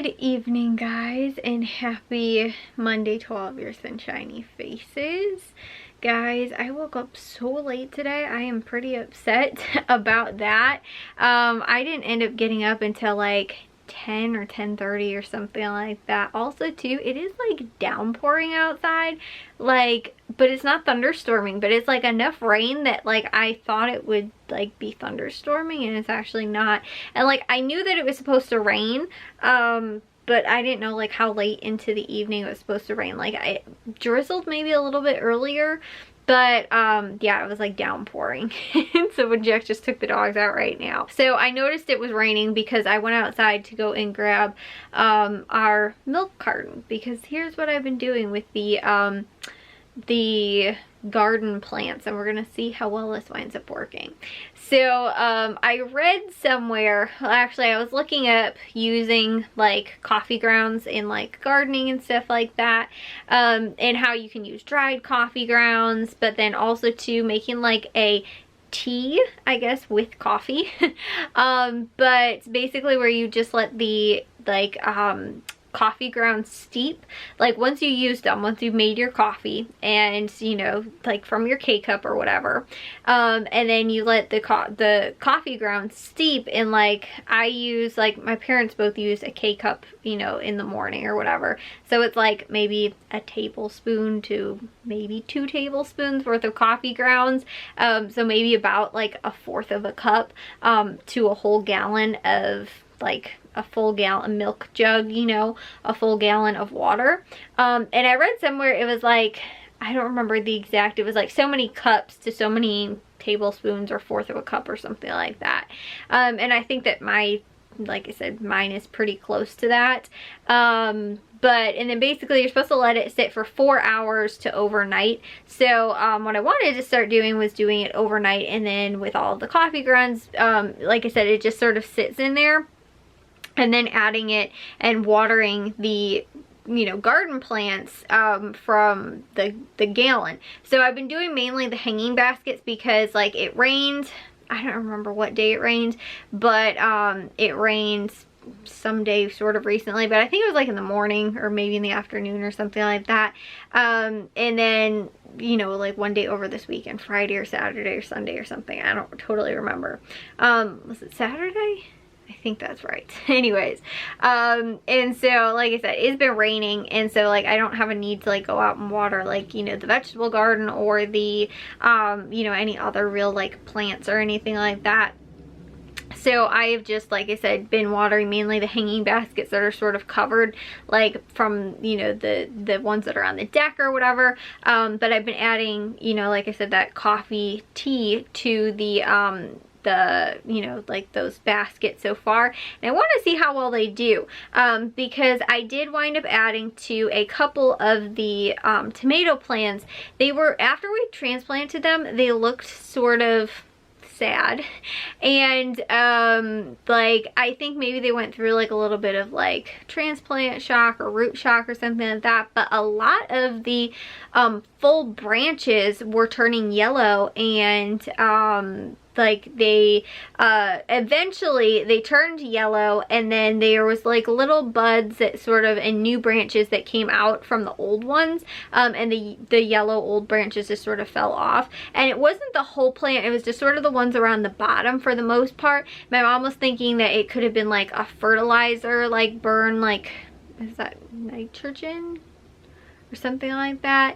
Good evening, guys, and happy Monday to all of your sunshiny faces. Guys, I woke up so late today. I am pretty upset about that. I didn't end up getting up until like 10 or 10:30 or something like that. Also too, it is like downpouring outside, like, but it's not thunderstorming, but it's like enough rain that like I thought it would like be thunderstorming, and it's actually not. And like I knew that it was supposed to rain, but I didn't know like how late into the evening it was supposed to rain. Like I drizzled maybe a little bit earlier, but yeah, it was like downpouring. So when Jack just took the dogs out right now. So I noticed it was raining because I went outside to go and grab our milk carton, because here's what I've been doing with the garden plants, and we're gonna see how well this winds up working. So I read somewhere, well, actually I was looking up using like coffee grounds in like gardening and stuff like that, and how you can use dried coffee grounds, but then also to making like a tea, I guess, with coffee. But basically where you just let the like coffee grounds steep, like once you use them, once you've made your coffee, and you know, like from your K-cup or whatever, and then you let the coffee grounds steep. And like I use, like my parents both use a K-cup, you know, in the morning or whatever, so it's like maybe a tablespoon to maybe 2 tablespoons worth of coffee grounds, so maybe about like 1/4 of a cup to a whole gallon of, like a full gallon milk jug, you know, a full gallon of water. And I read somewhere it was like, I don't remember the exact, it was like so many cups to so many tablespoons, or 1/4 of a cup or something like that. And I think that like I said, mine is pretty close to that. And then basically you're supposed to let it sit for 4 hours to overnight. So what I wanted to start doing was doing it overnight, and then with all of the coffee grounds, like I said, it just sort of sits in there, and then adding it and watering the, you know, garden plants from the gallon. So I've been doing mainly the hanging baskets because like it rained, I don't remember what day it rained, but it rained someday sort of recently, but I think it was like in the morning or maybe in the afternoon or something like that. And then, you know, like one day over this weekend, Friday or Saturday or Sunday or something, I don't totally remember. Was it Saturday? I think that's right. Anyways, and so like I said, it's been raining, and so like I don't have a need to like go out and water like, you know, the vegetable garden or the you know, any other real like plants or anything like that. So I have just, like I said, been watering mainly the hanging baskets that are sort of covered, like from, you know, the ones that are on the deck or whatever. But I've been adding, you know, like I said, that coffee tea to the you know, like those baskets so far, and I want to see how well they do, because I did wind up adding to a couple of the tomato plants. They were, after we transplanted them, they looked sort of sad, and like I think maybe they went through like a little bit of like transplant shock or root shock or something like that. But a lot of the full branches were turning yellow, and like they eventually they turned yellow, and then there was like little buds that sort of, and new branches that came out from the old ones, and the yellow old branches just sort of fell off. And it wasn't the whole plant, it was just sort of the ones around the bottom for the most part. My mom was thinking that it could have been like a fertilizer like burn, like, is that nitrogen or something like that?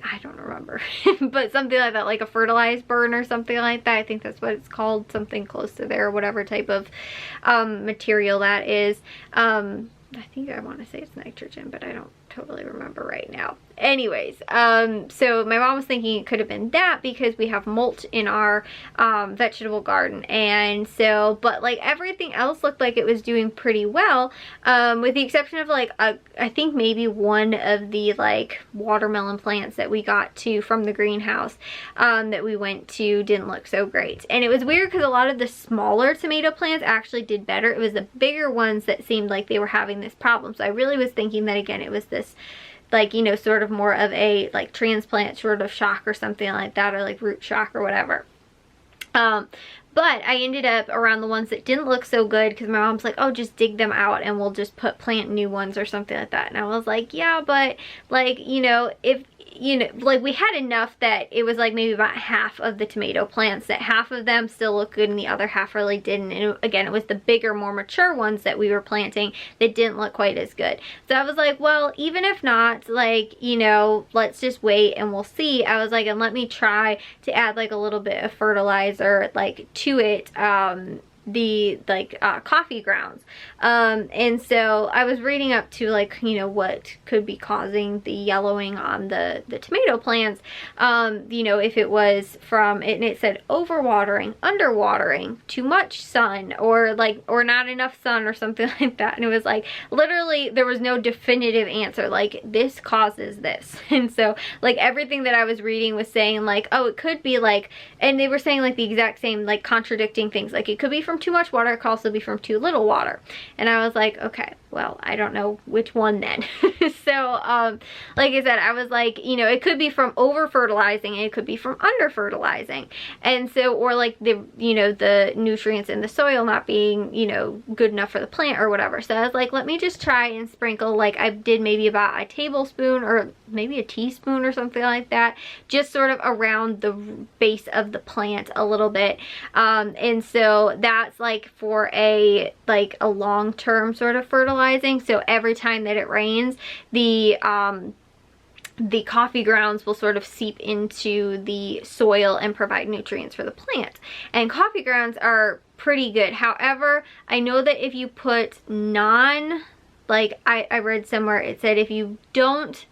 I don't remember, but something like that, like a fertilized burn or something like that. I think that's what it's called, something close to there, whatever type of material that is. I think I want to say it's nitrogen, but I don't totally remember right now. Anyways, so my mom was thinking it could have been that because we have mulch in our vegetable garden, and so, but like everything else looked like it was doing pretty well, with the exception of like I think maybe one of the like watermelon plants that we got from the greenhouse that we went to didn't look so great. And it was weird because a lot of the smaller tomato plants actually did better. It was the bigger ones that seemed like they were having this problem. So I really was thinking that again it was this, like, you know, sort of more of a like transplant sort of shock or something like that, or like root shock or whatever. But I ended up around the ones that didn't look so good because my mom's like, oh, just dig them out and we'll just plant new ones or something like that. And I was like, yeah, but like, you know, if, you know, like we had enough that it was like maybe about half of the tomato plants that half of them still look good and the other half really didn't. And again, it was the bigger, more mature ones that we were planting that didn't look quite as good. So I was like, well, even if not, like, you know, let's just wait and we'll see. I was like, and let me try to add like a little bit of fertilizer like to it, the like coffee grounds, and so I was reading up to like, you know, what could be causing the yellowing on the tomato plants, you know, if it was from it, and it said overwatering, underwatering, too much sun, or like, or not enough sun or something like that. And it was like literally there was no definitive answer, like this causes this. And so like everything that I was reading was saying like, oh, it could be like, and they were saying like the exact same, like contradicting things, like it could be from too much water, it could also be from too little water. And I was like, okay, well, I don't know which one then. So like I said, I was like, you know, it could be from over fertilizing and it could be from under fertilizing. And so, or like the, you know, the nutrients in the soil not being, you know, good enough for the plant or whatever. So I was like, let me just try and sprinkle, like I did maybe about a tablespoon or maybe a teaspoon or something like that, just sort of around the base of the plant a little bit. And so that's like for a long-term sort of fertilizing. So every time that it rains, the coffee grounds will sort of seep into the soil and provide nutrients for the plant. And coffee grounds are pretty good. However, I know that if you put like I read somewhere, it said if you don't,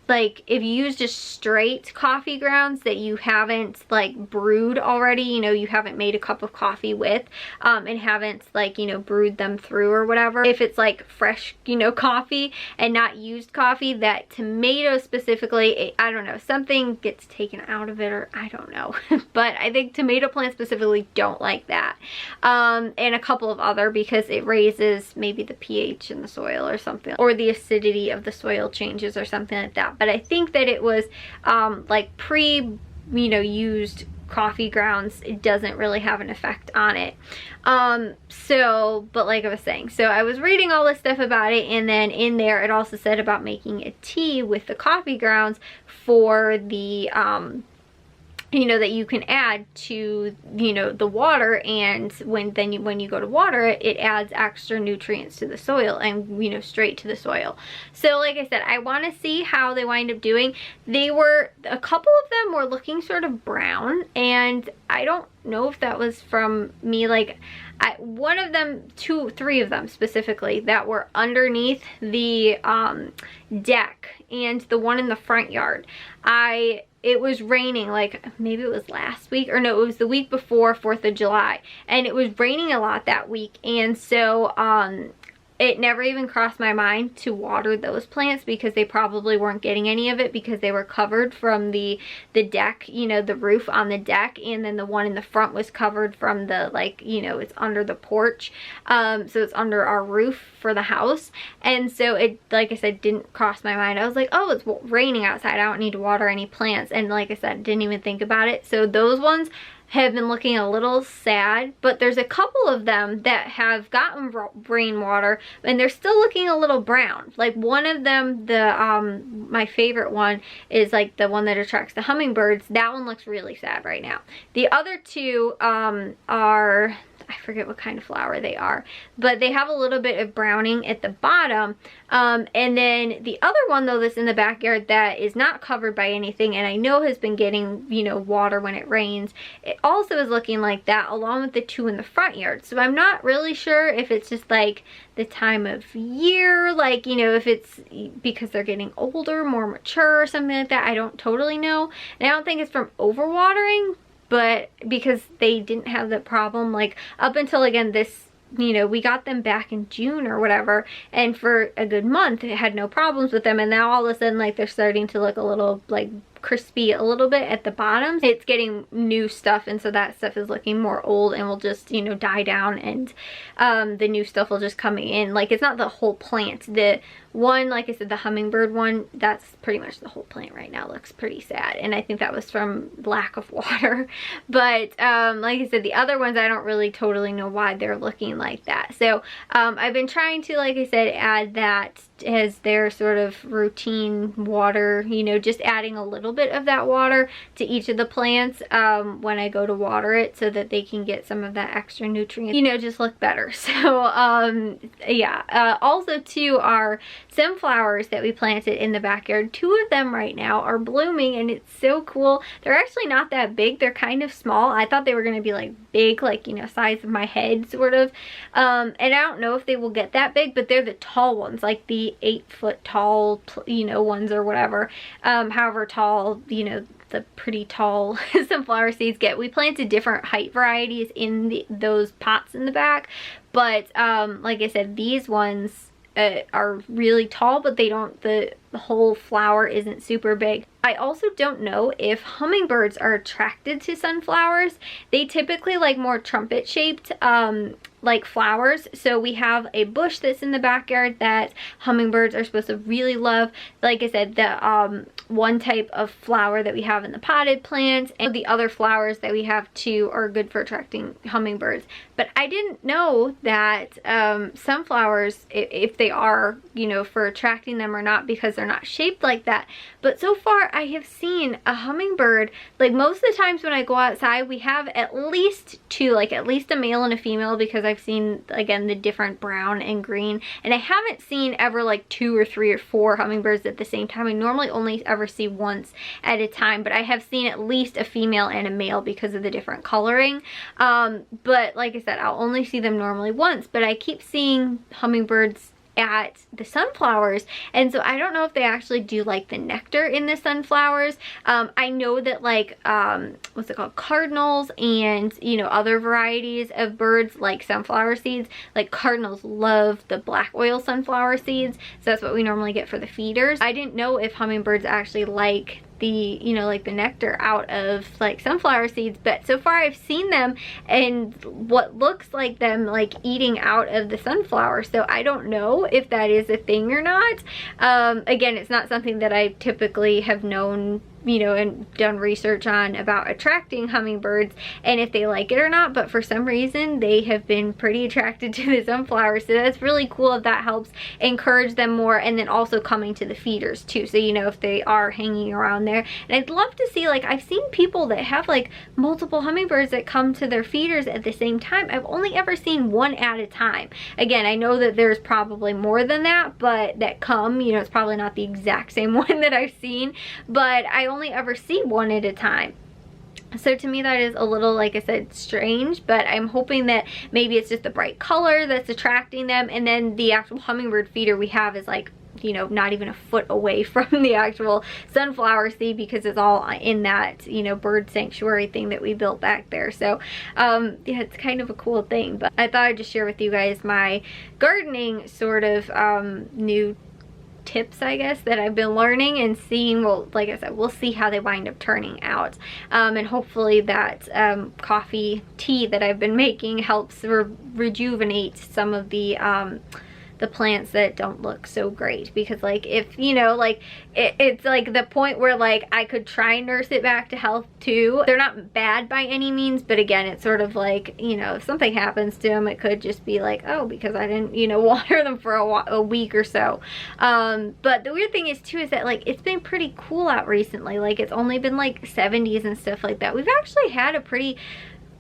like if you use just straight coffee grounds that you haven't like brewed already, you know, you haven't made a cup of coffee with, and haven't like, you know, brewed them through or whatever, if it's like fresh, you know, coffee and not used coffee, that tomato specifically, I don't know, something gets taken out of it, or I don't know. But I think tomato plants specifically don't like that, and a couple of other, because it raises maybe the pH in the soil or something, or the acidity of the soil changes or something like that. But I think that it was like you know, used coffee grounds, it doesn't really have an effect on it. So, but like I was saying, so I was reading all this stuff about it, and then in there it also said about making a tea with the coffee grounds for the you know, that you can add to, you know, the water, and when you go to water it, it adds extra nutrients to the soil and, you know, straight to the soil. So like I said, I want to see how they wind up doing. They were, a couple of them were looking sort of brown, and I don't know if that was from me, like one of them, three of them specifically that were underneath the deck, and the one in the front yard, it was raining, like maybe it was last week, or no, it was the week before 4th of July, and it was raining a lot that week. And so it never even crossed my mind to water those plants, because they probably weren't getting any of it because they were covered from the deck, you know, the roof on the deck, and then the one in the front was covered from the, like, you know, it's under the porch, so it's under our roof for the house. And so it, like I said, didn't cross my mind. I was like, oh, it's raining outside, I don't need to water any plants. And like I said, didn't even think about it. So those ones have been looking a little sad, but there's a couple of them that have gotten rainwater and they're still looking a little brown. Like one of them, my favorite one is like the one that attracts the hummingbirds. That one looks really sad right now. The other two are, I forget what kind of flower they are, but they have a little bit of browning at the bottom. And then the other one though that's in the backyard that is not covered by anything, and I know has been getting, you know, water when it rains, it also is looking like that, along with the two in the front yard. So I'm not really sure if it's just like the time of year, like, you know, if it's because they're getting older, more mature or something like that. I don't totally know. And I don't think it's from overwatering, but because they didn't have that problem, like up until, again, this, you know, we got them back in June or whatever, and for a good month it had no problems with them, and now all of a sudden, like, they're starting to look a little like crispy a little bit at the bottom. It's getting new stuff, and so that stuff is looking more old and will just, you know, die down, and the new stuff will just come in. Like, it's not the whole plant, the one, like I said, the hummingbird one, that's pretty much the whole plant right now. Looks pretty sad, and I think that was from lack of water. But like I said, the other ones, I don't really totally know why they're looking like that. So I've been trying to, like I said, add that as their sort of routine water, you know, just adding a little bit of that water to each of the plants when I go to water it, so that they can get some of that extra nutrient, you know, just look better. So yeah, also too, our sunflowers that we planted in the backyard, 2 of them right now are blooming, and it's so cool. They're actually not that big, they're kind of small. I thought they were going to be like big, like, you know, size of my head sort of, and I don't know if they will get that big, but they're the tall ones, like the 8-foot tall, you know, ones or whatever, however tall, you know, the pretty tall sunflower seeds get. We planted different height varieties in those pots in the back, but like I said, these ones are really tall, but they don't, the whole flower isn't super big. I also don't know if hummingbirds are attracted to sunflowers. They typically like more trumpet shaped like flowers. So we have a bush that's in the backyard that hummingbirds are supposed to really love. Like I said, the one type of flower that we have in the potted plants, and the other flowers that we have too are good for attracting hummingbirds. But I didn't know that sunflowers, if they are, you know, for attracting them or not, because they're not shaped like that. But so far I have seen a hummingbird, like most of the times when I go outside, we have at least 2, like at least a male and a female, because I've seen, again, the different brown and green, and I haven't seen ever like 2 or 3 or 4 hummingbirds at the same time. I normally only ever see once at a time, but I have seen at least a female and a male because of the different coloring. But like I said, I'll only see them normally once, but I keep seeing hummingbirds at the sunflowers, and so I don't know if they actually do like the nectar in the sunflowers. I know that like what's it called, cardinals and, you know, other varieties of birds like sunflower seeds, like cardinals love the black oil sunflower seeds, so that's what we normally get for the feeders. I didn't know if hummingbirds actually like the, you know, like the nectar out of like sunflower seeds, but so far I've seen them and what looks like them like eating out of the sunflower, so I don't know if that is a thing or not. Again, it's not something that I typically have known, you know, and done research on about attracting hummingbirds and if they like it or not, but for some reason they have been pretty attracted to the sunflower, so that's really cool if that helps encourage them more, and then also coming to the feeders too, so you know if they are hanging around there. And I'd love to see, like, I've seen people that have like multiple hummingbirds that come to their feeders at the same time. I've only ever seen one at a time. Again, I know that there's probably more than that, but that come, you know, it's probably not the exact same one that I've seen, but I only ever see one at a time. So to me that is a little, like I said, strange, but I'm hoping that maybe it's just the bright color that's attracting them, and then the actual hummingbird feeder we have is like, you know, not even a foot away from the actual sunflower seed, because it's all in that, you know, bird sanctuary thing that we built back there. So yeah, it's kind of a cool thing, but I thought I'd just share with you guys my gardening sort of new tips, I guess, that I've been learning and seeing. Well, like I said, we'll see how they wind up turning out, and hopefully that coffee tea that I've been making helps rejuvenate some of the plants that don't look so great, because like, if you know, like it's like the point where like I could try and nurse it back to health too. They're not bad by any means, but again, it's sort of like, you know, if something happens to them, it could just be like, oh, because I didn't, you know, water them for a week or so. But the weird thing is too, is that like it's been pretty cool out recently. Like it's only been like 70s and stuff like that. We've actually had a pretty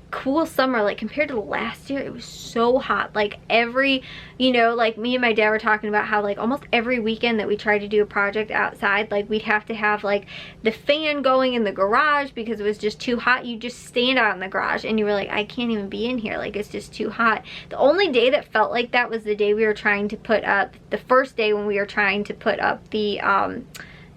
cool summer, like compared to last year. It was so hot, like every, you know, like me and my dad were talking about how like almost every weekend that we tried to do a project outside, like we'd have to have like the fan going in the garage because it was just too hot. You just stand out in the garage and you were like, I can't even be in here, like it's just too hot. The only day that felt like that was the day we were trying to put up, the first day when we were trying to put up the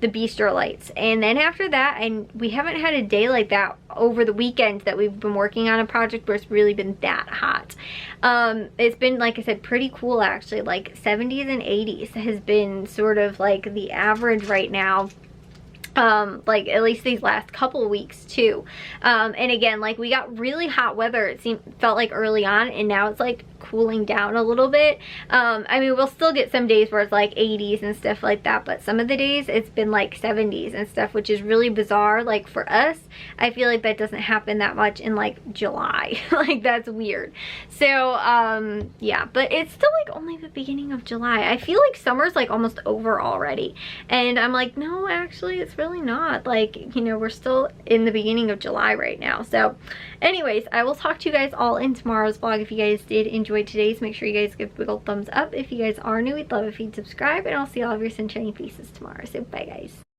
bistro lights, and then after that, and we haven't had a day like that over the weekend that we've been working on a project where it's really been that hot. It's been, like I said, pretty cool actually. Like 70s and 80s has been sort of like the average right now, like at least these last couple weeks too. And again, like we got really hot weather, felt like early on, and now it's like cooling down a little bit. I mean, we'll still get some days where it's like 80s and stuff like that, but some of the days it's been like 70s and stuff, which is really bizarre. Like for us, I feel like that doesn't happen that much in like July. Like that's weird. So yeah, but it's still like only the beginning of July. I feel like summer's like almost over already, and I'm like, no, actually it's really not. Like, you know, we're still in the beginning of July right now. So anyways, I will talk to you guys all in tomorrow's vlog. If you guys did enjoy today's, make sure you guys give a big old thumbs up. If you guys are new, we'd love if you'd subscribe, and I'll see all of your sunshiny faces tomorrow. So bye guys.